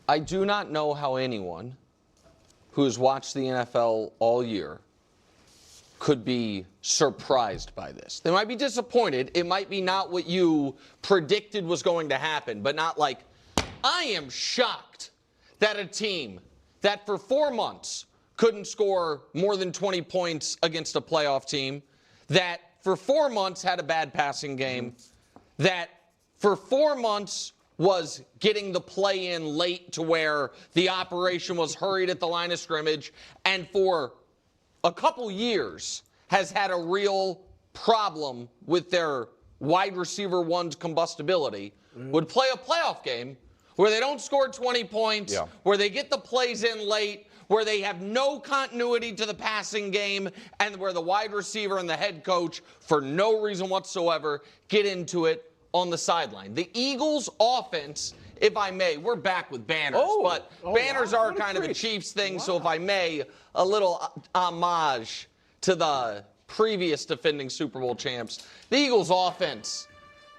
I do not know how anyone who has watched the NFL all year could be surprised by this. They might be disappointed. It might be not what you predicted was going to happen, but not like, I am shocked that a team that for 4 months couldn't score more than 20 points against a playoff team, that for 4 months had a bad passing game, that for 4 months was getting the play in late to where the operation was hurried at the line of scrimmage, and for a couple years has had a real problem with their wide receiver one's combustibility, would play a playoff game where they don't score 20 points, where they get the plays in late, where they have no continuity to the passing game, and where the wide receiver and the head coach, for no reason whatsoever, get into it on the sideline. The Eagles' offense, if I may, we're back with banners, but banners are kind of a Chiefs thing, so if I may, a little homage to the previous defending Super Bowl champs. The Eagles' offense,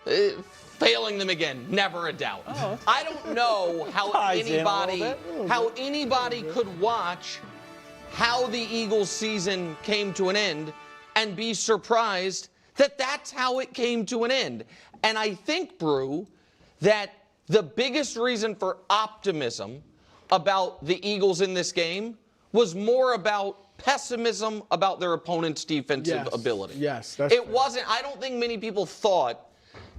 failing them again, never a doubt. I don't know how anybody could watch how the Eagles' season came to an end and be surprised that that's how it came to an end. And I think, Brew, that the biggest reason for optimism about the Eagles in this game was more about pessimism about their opponent's defensive ability. It wasn't, I don't think many people thought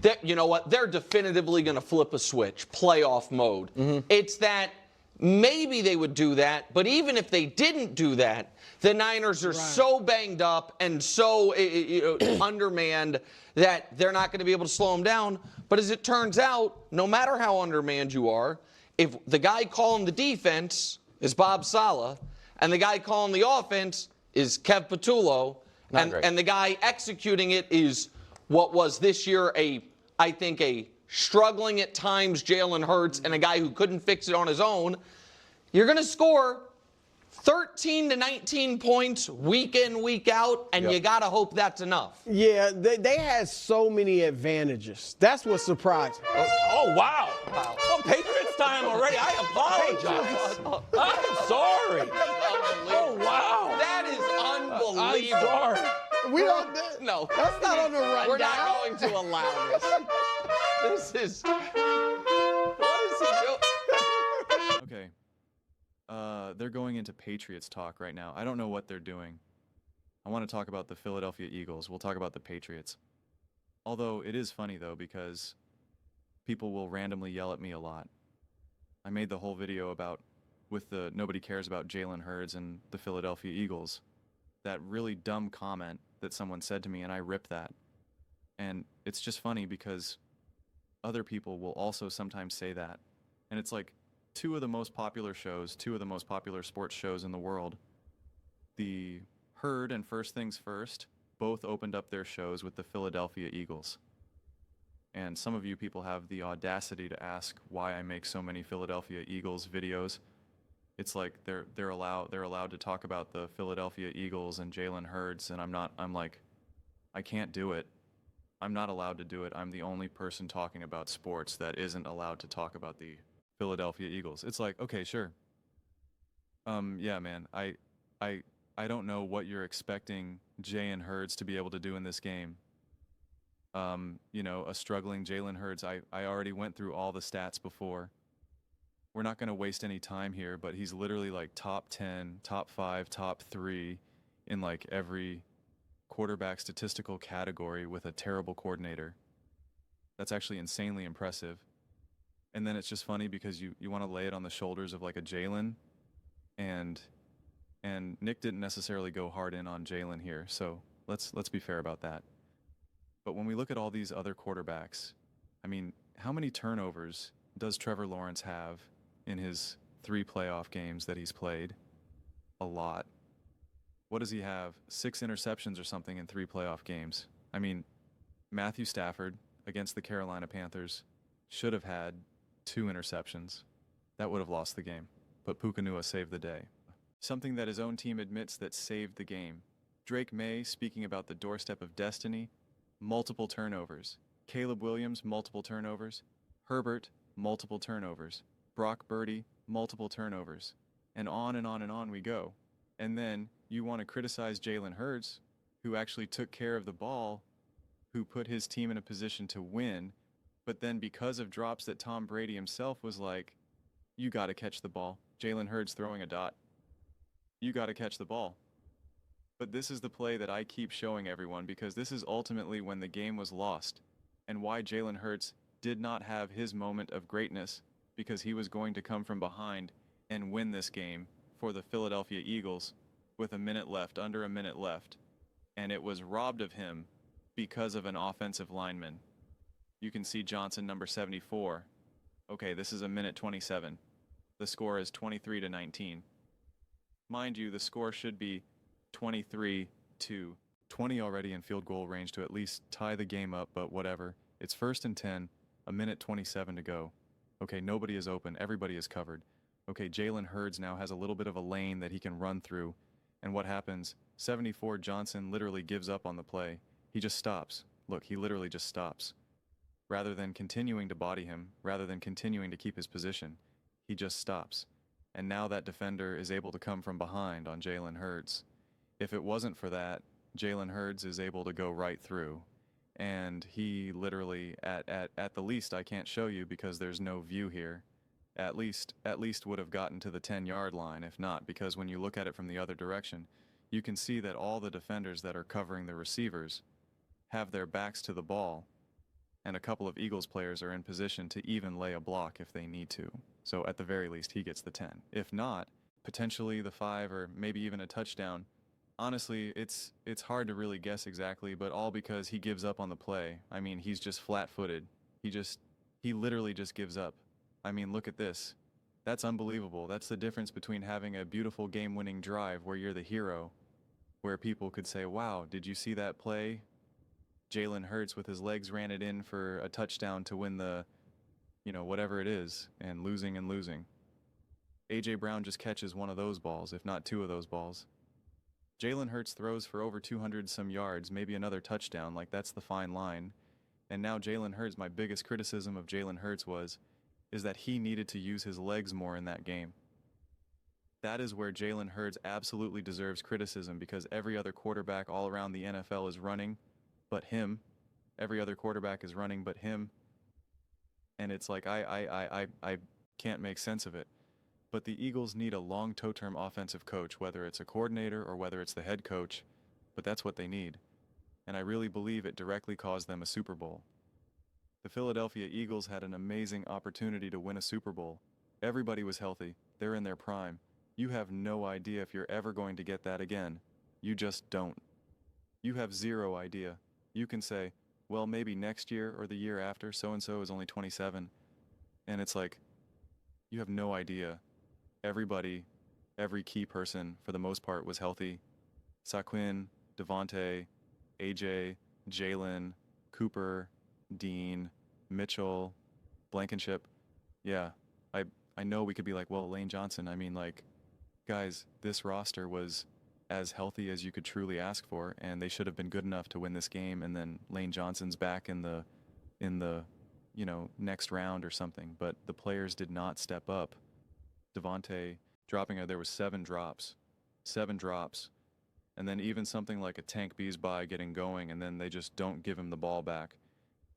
that, you know what, they're definitively going to flip a switch, playoff mode. It's that maybe they would do that, but even if they didn't do that, the Niners are so banged up and so undermanned that they're not going to be able to slow them down. But as it turns out, no matter how undermanned you are, if the guy calling the defense is Bob Saleh and the guy calling the offense is Kev Patullo, and the guy executing it is what was this year I think a struggling at times Jalen Hurts and a guy who couldn't fix it on his own, you're going to score 13 to 19 points week in, week out, and you got to hope that's enough. Yeah, they had so many advantages. That's what surprised me. Oh, wow. Oh, Patriots time already. I apologize. I'm sorry. Oh, wow. That is unbelievable. I'm sorry. We don't. No. That's not on the rundown. We're not going to allow this. This is. What is he doing? Okay. They're going into Patriots talk right now. I don't know what they're doing. I want to talk about the Philadelphia Eagles. We'll talk about the Patriots. Although it is funny, though, because people will randomly yell at me a lot. I made the whole video with the nobody cares about Jalen Hurts and the Philadelphia Eagles. That really dumb comment that someone said to me, and I ripped that. And it's just funny because other people will also sometimes say that. And it's like two of the most popular sports shows in the world, the Herd and First Things First, both opened up their shows with the Philadelphia Eagles. And some of you people have the audacity to ask why I make so many Philadelphia Eagles videos. It's like they're allowed to talk about the Philadelphia Eagles and Jalen Hurts, and I'm like, I can't do it. I'm not allowed to do it. I'm the only person talking about sports that isn't allowed to talk about the Philadelphia Eagles. It's like, okay, sure. Yeah, man, I don't know what you're expecting Jalen Hurts to be able to do in this game. You know, a struggling Jalen Hurts, I already went through all the stats before. We're not going to waste any time here, but he's literally like top 10, top 5, top 3 in like every quarterback statistical category with a terrible coordinator. That's actually insanely impressive. And then it's just funny because you want to lay it on the shoulders of like a Jalen, and Nick didn't necessarily go hard in on Jalen here, so let's be fair about that. But when we look at all these other quarterbacks, I mean, how many turnovers does Trevor Lawrence have in his 3 playoff games that he's played? A lot. What does he have? 6 interceptions or something in 3 playoff games. I mean, Matthew Stafford against the Carolina Panthers should have had 2 interceptions. That would have lost the game. But Puka Nacua saved the day. Something that his own team admits that saved the game. Drake May speaking about the doorstep of destiny, multiple turnovers. Caleb Williams, multiple turnovers. Herbert, multiple turnovers. Brock Purdy, multiple turnovers, and on and on and on we go. And then you want to criticize Jalen Hurts, who actually took care of the ball, who put his team in a position to win, but then because of drops that Tom Brady himself was like, you got to catch the ball. Jalen Hurts throwing a dot. You got to catch the ball. But this is the play that I keep showing everyone because this is ultimately when the game was lost and why Jalen Hurts did not have his moment of greatness because he was going to come from behind and win this game for the Philadelphia Eagles with a minute left, under a minute left. And it was robbed of him because of an offensive lineman. You can see Johnson, number 74. Okay, this is a minute 27. The score is 23-19. Mind you, the score should be 23-20 already in field goal range to at least tie the game up, but whatever. It's 1st and 10, a minute 27 to go. Okay, nobody is open, everybody is covered. Okay, Jalen Hurts now has a little bit of a lane that he can run through. And what happens? 74 Johnson literally gives up on the play. He just stops. Look, he literally just stops. Rather than continuing to body him, rather than continuing to keep his position, he just stops. And now that defender is able to come from behind on Jalen Hurts. If it wasn't for that, Jalen Hurts is able to go right through. And he literally, at the least, I can't show you because there's no view here, at least would have gotten to the 10-yard line, if not, because when you look at it from the other direction, you can see that all the defenders that are covering the receivers have their backs to the ball, and a couple of Eagles players are in position to even lay a block if they need to. So at the very least, he gets the 10. If not, potentially the 5 or maybe even a touchdown. Honestly, it's hard to really guess exactly, but all because he gives up on the play. I mean, he's just flat-footed. He literally just gives up. I mean, look at this. That's unbelievable. That's the difference between having a beautiful game-winning drive where you're the hero, where people could say, wow, did you see that play? Jalen Hurts with his legs ran it in for a touchdown to win the, whatever it is, and losing. A.J. Brown just catches one of those balls, if not 2 of those balls. Jalen Hurts throws for over 200 some yards, maybe another touchdown, like that's the fine line. And now Jalen Hurts, my biggest criticism of Jalen Hurts is that he needed to use his legs more in that game. That is where Jalen Hurts absolutely deserves criticism because every other quarterback all around the NFL is running but him. Every other quarterback is running but him. And it's like I can't make sense of it. But the Eagles need a long-term offensive coach, whether it's a coordinator or whether it's the head coach, but that's what they need. And I really believe it directly caused them a Super Bowl. The Philadelphia Eagles had an amazing opportunity to win a Super Bowl. Everybody was healthy. They're in their prime. You have no idea if you're ever going to get that again. You just don't. You have zero idea. You can say, well, maybe next year or the year after, so-and-so is only 27. And it's like, you have no idea. Everybody, every key person, for the most part, was healthy. Saquon, Devontae, AJ, Jalen, Cooper, Dean, Mitchell, Blankenship. Yeah, I know we could be like, well, Lane Johnson. I mean, like, guys, this roster was as healthy as you could truly ask for, and they should have been good enough to win this game, and then Lane Johnson's back in the next round or something. But the players did not step up. Devontae dropping, there was 7 drops. And then even something like a Tank Biesby getting going, and then they just don't give him the ball back.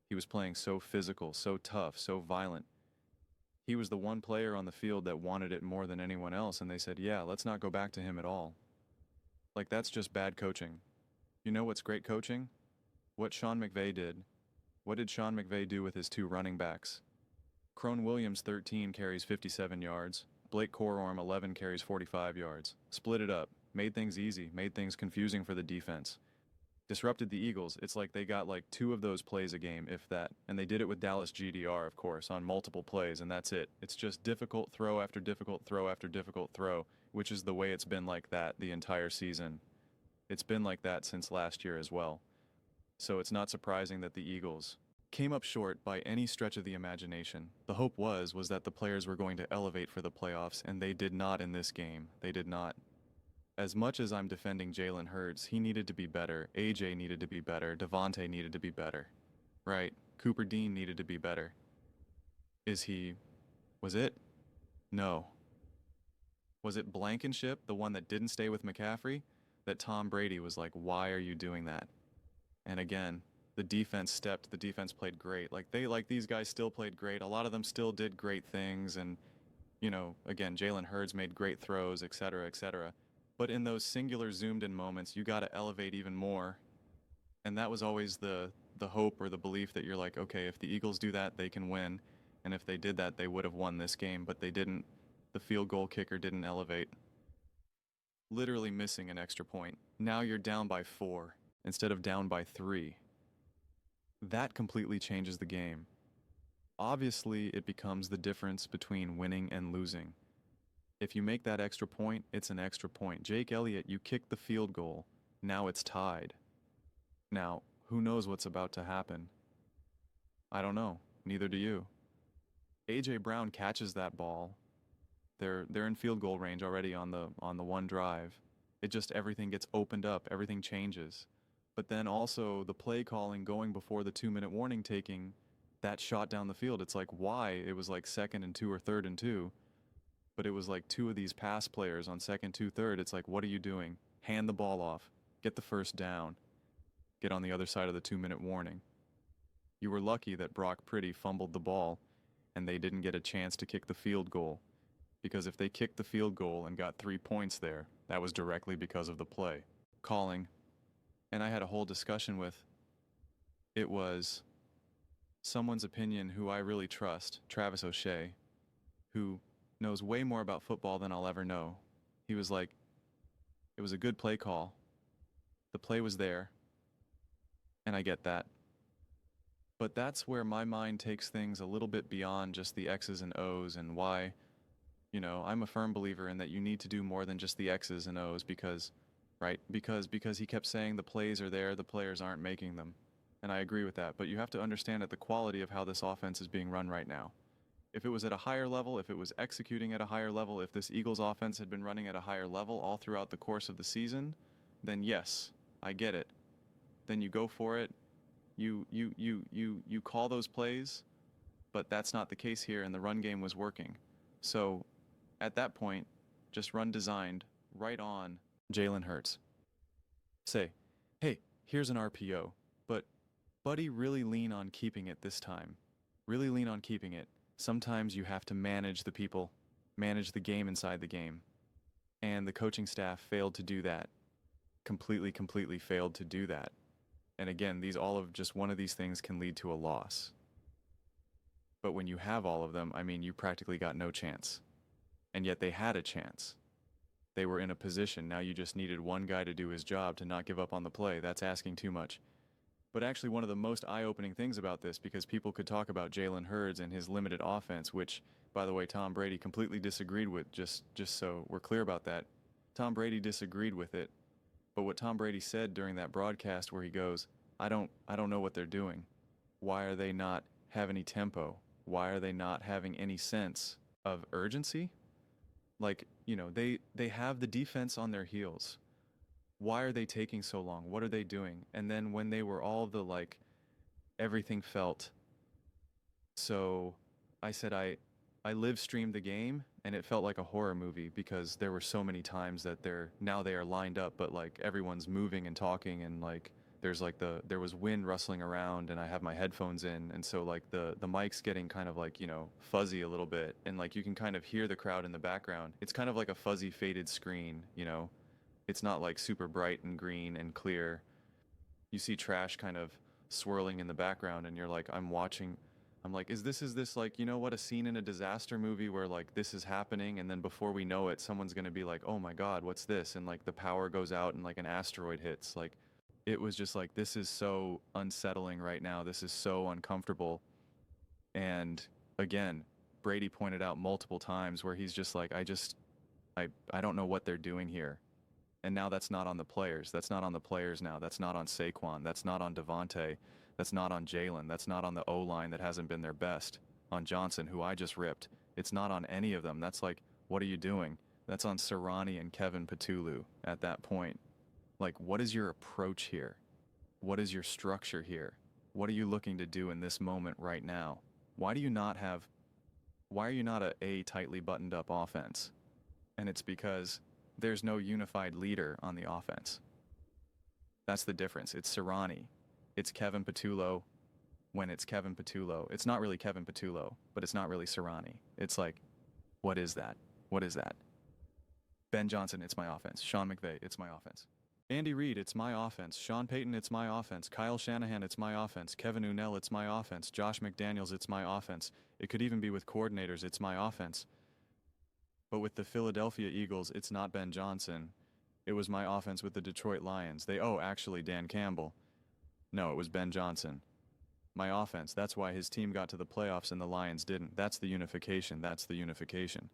He was playing so physical, so tough, so violent. He was the one player on the field that wanted it more than anyone else, and they said, yeah, let's not go back to him at all. Like, that's just bad coaching. You know what's great coaching? What Sean McVay did. What did Sean McVay do with his 2 running backs? Crone Williams, 13, carries 57 yards. Blake Corum, 11, carries 45 yards. Split it up. Made things easy. Made things confusing for the defense. Disrupted the Eagles. It's like they got like 2 of those plays a game, if that. And they did it with Dallas GDR, of course, on multiple plays, and that's it. It's just difficult throw after difficult throw after difficult throw, which is the way it's been like that the entire season. It's been like that since last year as well. So it's not surprising that the Eagles came up short by any stretch of the imagination. The hope was that the players were going to elevate for the playoffs, and they did not in this game. They did not. As much as I'm defending Jalen Hurts, he needed to be better. AJ needed to be better. Devontae needed to be better. Right? Cooper Dean needed to be better. Was it? No. Was it Blankenship, the one that didn't stay with McCaffrey, that Tom Brady was like, why are you doing that? And again, the defense played great. Like these guys still played great. A lot of them still did great things. And, again, Jalen Hurts made great throws, et cetera, et cetera. But in those singular zoomed in moments, you got to elevate even more. And that was always the hope or the belief that you're like, okay, if the Eagles do that, they can win. And if they did that, they would have won this game, but they didn't. The field goal kicker didn't elevate. Literally missing an extra point. Now you're down by 4 instead of down by 3. That completely changes the game. Obviously, it becomes the difference between winning and losing. If you make that extra point, it's an extra point. Jake Elliott, you kicked the field goal. Now it's tied. Now, who knows what's about to happen? I don't know. Neither do you. A.J. Brown catches that ball. They're in field goal range already on the one drive. It just, everything gets opened up. Everything changes. But then also the play calling going before the 2-minute warning taking that shot down the field. It's like, why? It was like 2nd and 2 or 3rd and 2. But it was like 2 of these pass players on 2nd, 2, 3rd. It's like, what are you doing? Hand the ball off. Get the first down. Get on the other side of the 2-minute warning. You were lucky that Brock Purdy fumbled the ball and they didn't get a chance to kick the field goal. Because if they kicked the field goal and got 3 points there, that was directly because of the play calling. And I had a whole discussion with, it was someone's opinion who I really trust, Travis O'Shea, who knows way more about football than I'll ever know. He was like, it was a good play call. The play was there. And I get that. But that's where my mind takes things a little bit beyond just the X's and O's and why, I'm a firm believer in that you need to do more than just the X's and O's because he kept saying the plays are there, the players aren't making them. And I agree with that, but you have to understand the quality of how this offense is being run right now. If it was at a higher level, if it was executing at a higher level, if this Eagles offense had been running at a higher level all throughout the course of the season, then yes, I get it. Then you go for it. You call those plays, but that's not the case here, and the run game was working. So at that point, just run designed right on Jalen Hurts. Say, hey, here's an RPO, but buddy, really lean on keeping it this time. Really lean on keeping it. Sometimes you have to manage the people, manage the game inside the game. And the coaching staff failed to do that. Completely failed to do that. And again, all of just one of these things can lead to a loss. But when you have all of them, you practically got no chance. And yet they had a chance. They were in a position. Now you just needed one guy to do his job to not give up on the play. That's asking too much. But actually one of the most eye-opening things about this, because people could talk about Jalen Hurts and his limited offense, which, by the way, Tom Brady completely disagreed with, just so we're clear about that. Tom Brady disagreed with it. But what Tom Brady said during that broadcast where he goes, I don't know what they're doing. Why are they not have any tempo? Why are they not having any sense of urgency? They have the defense on their heels. Why are they taking so long? What are they doing? And then when they were all everything felt. So I said I live streamed the game and it felt like a horror movie because there were so many times that they are lined up, but everyone's moving and talking and there was wind rustling around and I have my headphones in and so the mic's getting kind of fuzzy a little bit and you can kind of hear the crowd in the background. It's kind of like a fuzzy faded screen, It's not super bright and green and clear. You see trash kind of swirling in the background and you're I'm watching. I'm is this a scene in a disaster movie where this is happening and then before we know it, someone's going to be oh my God, what's this? And the power goes out and an asteroid hits. It was just this is so unsettling right now. This is so uncomfortable. And again, Brady pointed out multiple times where he's just I don't know what they're doing here. And now that's not on the players. That's not on the players now. That's not on Saquon. That's not on Devontae. That's not on Jalen. That's not on the O-line that hasn't been their best. On Johnson, who I just ripped. It's not on any of them. That's what are you doing? That's on Sirani and Kevin Patulu at that point. What is your approach here? What is your structure here? What are you looking to do in this moment right now? Why do you not have why are you not a tightly buttoned up offense? And it's because there's no unified leader on the offense. That's the difference. It's Sirani. It's Kevin Patullo when it's Kevin Patullo. It's not really Kevin Patullo, but it's not really Sirani. It's like, what is that? What is that? Ben Johnson, it's my offense. Sean McVay, it's my offense. Andy Reid, it's my offense. Sean Payton, it's my offense. Kyle Shanahan, it's my offense. Kevin Unnell, it's my offense. Josh McDaniels, it's my offense. It could even be with coordinators, it's my offense. But with the Philadelphia Eagles, it's not Ben Johnson. It was my offense with the Detroit Lions. Actually, Dan Campbell. No, it was Ben Johnson. My offense. That's why his team got to the playoffs and the Lions didn't. That's the unification. That's the unification.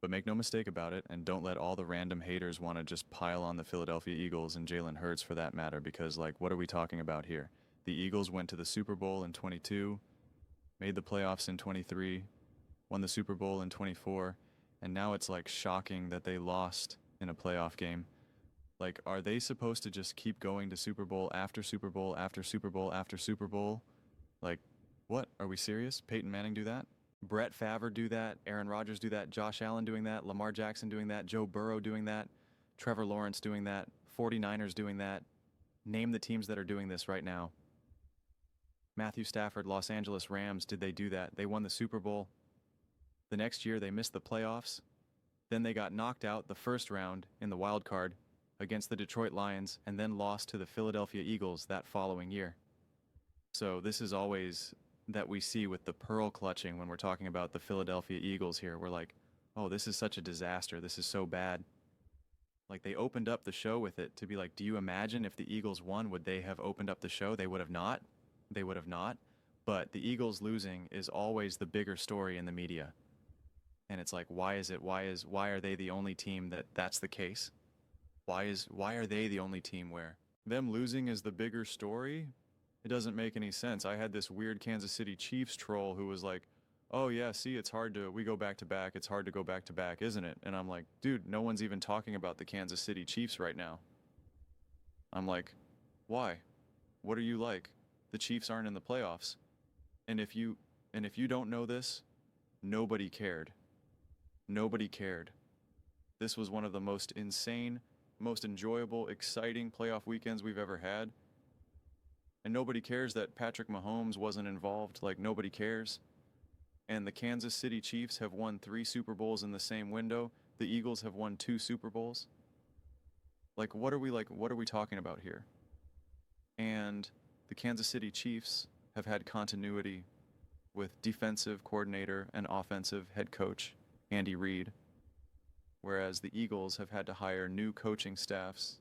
But make no mistake about it, and don't let all the random haters want to just pile on the Philadelphia Eagles and Jalen Hurts for that matter, because, like, what are we talking about here? The Eagles went to the Super Bowl in 22, made the playoffs in 23, won the Super Bowl in 24, and now it's, like, shocking that they lost in a playoff game. Like, are they supposed to just keep going to Super Bowl after Super Bowl after Super Bowl after Super Bowl? Like, what? Are we serious? Peyton Manning do that? Brett Favre do that, Aaron Rodgers do that, Josh Allen doing that, Lamar Jackson doing that, Joe Burrow doing that, Trevor Lawrence doing that, 49ers doing that. Name the teams that are doing this right now. Matthew Stafford, Los Angeles Rams, did they do that? They won the Super Bowl. The next year they missed the playoffs. Then they got knocked out the first round in the wild card against the Detroit Lions and then lost to the Philadelphia Eagles that following year. So this is always that we see with the pearl clutching when we're talking about the Philadelphia Eagles here. We're like, oh, this is such a disaster. This is so bad. Like, they opened up the show with it to be like, do you imagine if the Eagles won, would they have opened up the show? They would have not. They would have not. But the Eagles losing is always the bigger story in the media. And it's like, why is it? Why are they the only team that's the case? Why are they the only team where them losing is the bigger story? It doesn't make any sense. I had this weird Kansas City Chiefs troll who was like, oh yeah, see, we go back to back. It's hard to go back to back, isn't it? And I'm like, dude, no one's even talking about the Kansas City Chiefs right now. I'm like, why? What are you like? The Chiefs aren't in the playoffs. And if you don't know this, nobody cared. Nobody cared. This was one of the most insane, most enjoyable, exciting playoff weekends we've ever had. And nobody cares that Patrick Mahomes wasn't involved. Like, nobody cares. And the Kansas City Chiefs have won 3 Super Bowls in the same window. The Eagles have won 2 Super Bowls. Like, what are we talking about here? And the Kansas City Chiefs have had continuity with defensive coordinator and offensive head coach Andy Reid, whereas the Eagles have had to hire new coaching staffs,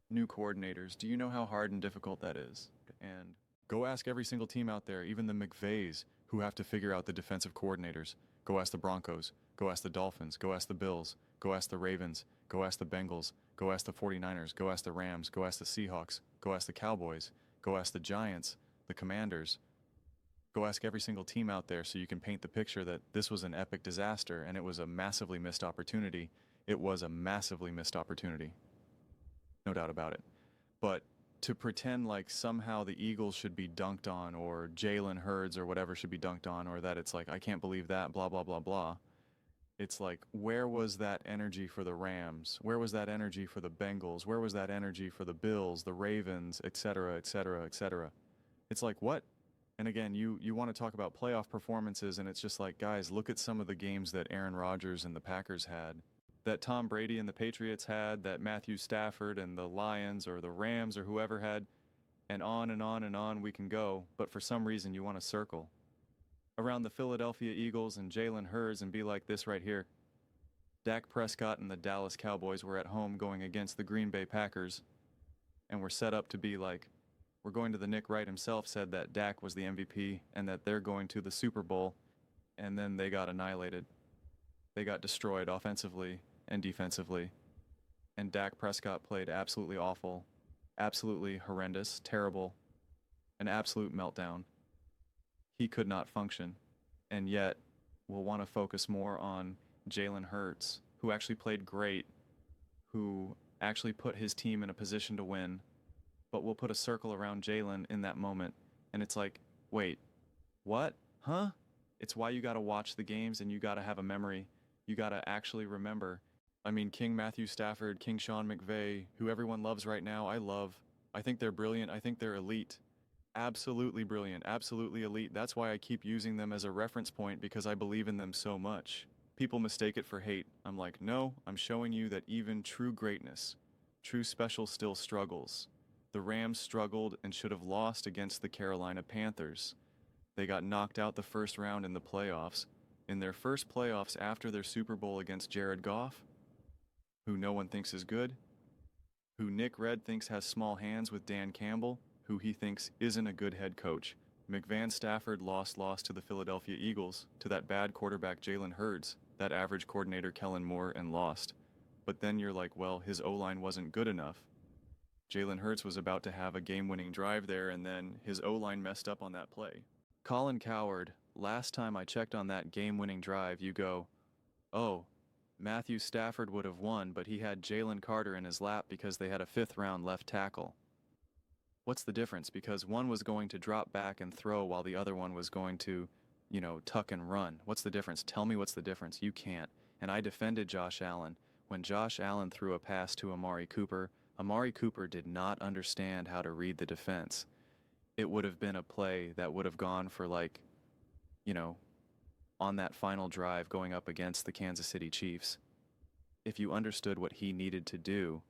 new coordinators. Do you know how hard and difficult that is? And go ask every single team out there, even the McVays, who have to figure out the defensive coordinators. Go ask the Broncos. Go ask the Dolphins. Go ask the Bills. Go ask the Ravens. Go ask the Bengals. Go ask the 49ers. Go ask the Rams. Go ask the Seahawks. Go ask the Cowboys. Go ask the Giants, the Commanders. Go ask every single team out there so you can paint the picture that this was an epic disaster and it was a massively missed opportunity. It was a massively missed opportunity. No doubt about it. But to pretend like somehow the Eagles should be dunked on, or Jalen Hurts or whatever should be dunked on, or that it's like, I can't believe that, blah, blah, blah, blah. It's like, where was that energy for the Rams? Where was that energy for the Bengals? Where was that energy for the Bills, the Ravens, et cetera, et cetera, et cetera? It's like, what? And again, you want to talk about playoff performances, and it's just like, guys, look at some of the games that Aaron Rodgers and the Packers had, that Tom Brady and the Patriots had, that Matthew Stafford and the Lions or the Rams or whoever had, and on and on and on we can go. But for some reason, you want to circle around the Philadelphia Eagles and Jalen Hurts and be like this right here. Dak Prescott and the Dallas Cowboys were at home going against the Green Bay Packers, and we're set up to be like, we're going to the Nick Wright himself said that Dak was the MVP and that they're going to the Super Bowl, and then they got annihilated. They got destroyed offensively and defensively, and Dak Prescott played absolutely awful, absolutely horrendous, terrible, an absolute meltdown. He could not function, and yet we'll want to focus more on Jalen Hurts, who actually played great, who actually put his team in a position to win, but we'll put a circle around Jalen in that moment, and it's like, wait, what? Huh? It's why you got to watch the games and you got to have a memory. You got to actually remember. I mean, King Matthew Stafford, King Sean McVay, who everyone loves right now, I love. I think they're brilliant. I think they're elite. Absolutely brilliant. Absolutely elite. That's why I keep using them as a reference point, because I believe in them so much. People mistake it for hate. I'm like, no, I'm showing you that even true greatness, true special still struggles. The Rams struggled and should have lost against the Carolina Panthers. They got knocked out the first round in the playoffs. In their first playoffs after their Super Bowl against Jared Goff, who no one thinks is good, who Nick Red thinks has small hands with Dan Campbell, who he thinks isn't a good head coach. McVan Stafford lost to the Philadelphia Eagles, to that bad quarterback Jalen Hurts, that average coordinator Kellen Moore, and lost. But then you're like, well, his O-line wasn't good enough. Jalen Hurts was about to have a game-winning drive there, and then his O-line messed up on that play. Colin Cowherd, last time I checked on that game-winning drive, you go, oh, Matthew Stafford would have won, but he had Jalen Carter in his lap because they had a fifth-round left tackle. What's the difference? Because one was going to drop back and throw while the other one was going to, tuck and run. What's the difference? Tell me what's the difference. You can't. And I defended Josh Allen. When Josh Allen threw a pass to Amari Cooper did not understand how to read the defense. It would have been a play that would have gone for on that final drive going up against the Kansas City Chiefs. If you understood what he needed to do,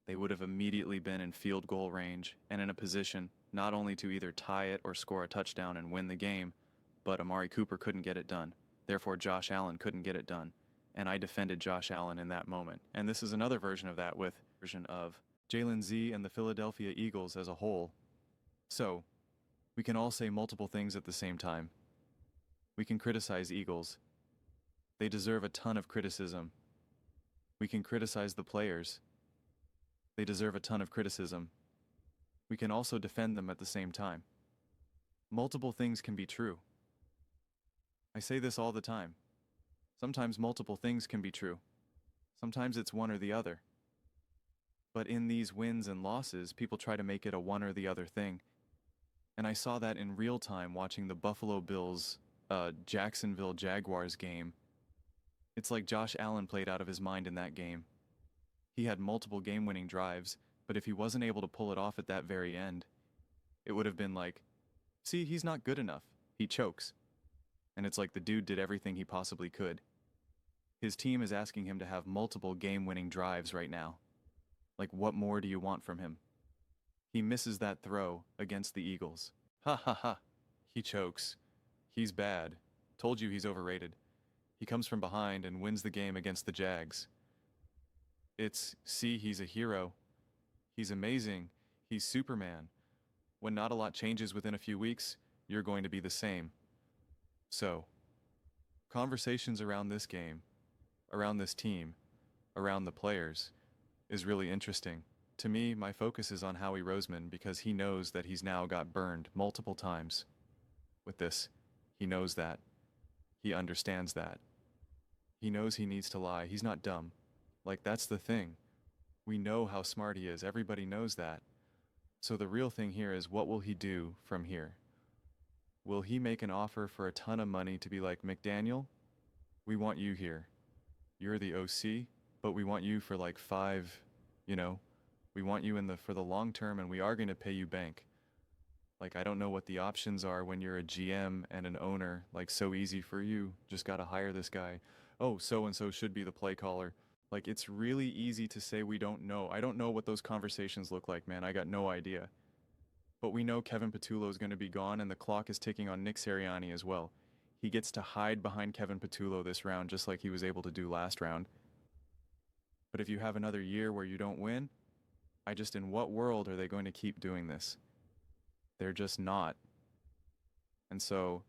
they would have immediately been in field goal range and in a position not only to either tie it or score a touchdown and win the game, but Amari Cooper couldn't get it done. Therefore, Josh Allen couldn't get it done. And I defended Josh Allen in that moment. And this is another version of that with version of Jalen Z and the Philadelphia Eagles as a whole. So, we can all say multiple things at the same time. We can criticize Eagles. They deserve a ton of criticism. We can criticize the players. They deserve a ton of criticism. We can also defend them at the same time. Multiple things can be true. I say this all the time. Sometimes multiple things can be true. Sometimes it's one or the other. But in these wins and losses, people try to make it a one or the other thing. And I saw that in real time watching the Buffalo Bills Jacksonville Jaguars game. It's like Josh Allen played out of his mind in that game. He had multiple game-winning drives, but if he wasn't able to pull it off at that very end, it would have been like, see, he's not good enough. He chokes. And it's like the dude did everything he possibly could. His team is asking him to have multiple game-winning drives right now. Like, what more do you want from him? He misses that throw against the Eagles. Ha ha ha. He chokes. He's bad. Told you he's overrated. He comes from behind and wins the game against the Jags. See, he's a hero. He's amazing. He's Superman. When not a lot changes within a few weeks, you're going to be the same. So, conversations around this game, around this team, around the players, is really interesting. To me, my focus is on Howie Roseman because he knows that he's now got burned multiple times with this. He knows that. He understands that. He knows he needs to lie. He's not dumb. Like, that's the thing. We know how smart he is. Everybody knows that. So the real thing here is, what will he do from here? Will he make an offer for a ton of money to be like, McDaniel, we want you here. You're the OC, but we want you for like we want you for the long term, and we are going to pay you bank. Like, I don't know what the options are when you're a GM and an owner. Like, so easy for you. Just got to hire this guy. Oh, so-and-so should be the play caller. Like, it's really easy to say we don't know. I don't know what those conversations look like, man. I got no idea. But we know Kevin Patullo is going to be gone, and the clock is ticking on Nick Sirianni as well. He gets to hide behind Kevin Patullo this round, just like he was able to do last round. But if you have another year where you don't win, in what world are they going to keep doing this? They're just not. And so,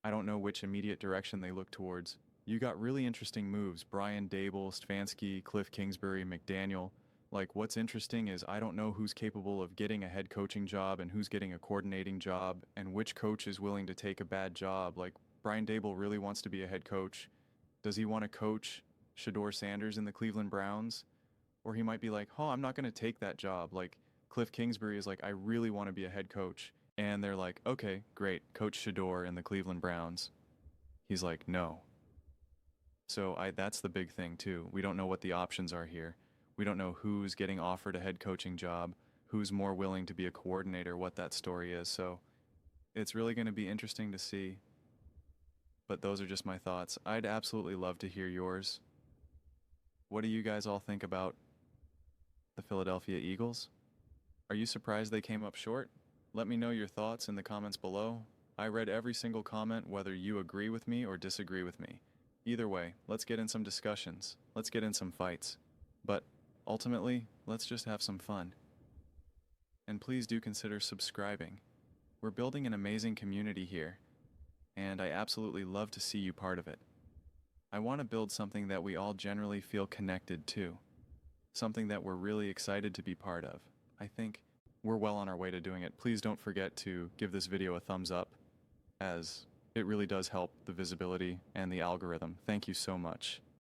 I don't know which immediate direction they look towards. You got really interesting moves. Brian Dable, Stefanski, Cliff Kingsbury, McDaniel. Like, what's interesting is I don't know who's capable of getting a head coaching job and who's getting a coordinating job and which coach is willing to take a bad job. Like, Brian Dable really wants to be a head coach. Does he want to coach Shedeur Sanders in the Cleveland Browns? Or he might be like, oh, I'm not going to take that job. Like, Cliff Kingsbury is like, I really want to be a head coach. And they're like, okay, great, Coach Shador and the Cleveland Browns. He's like, no. So that's the big thing too. We don't know what the options are here. We don't know who's getting offered a head coaching job, who's more willing to be a coordinator, what that story is. So it's really going to be interesting to see. But those are just my thoughts. I'd absolutely love to hear yours. What do you guys all think about the Philadelphia Eagles? Are you surprised they came up short? Let me know your thoughts in the comments below. I read every single comment, whether you agree with me or disagree with me. Either way, let's get in some discussions. Let's get in some fights. But ultimately, let's just have some fun. And please do consider subscribing. We're building an amazing community here, and I absolutely love to see you part of it. I want to build something that we all generally feel connected to. Something that we're really excited to be part of. I think we're well on our way to doing it. Please don't forget to give this video a thumbs up, as it really does help the visibility and the algorithm. Thank you so much.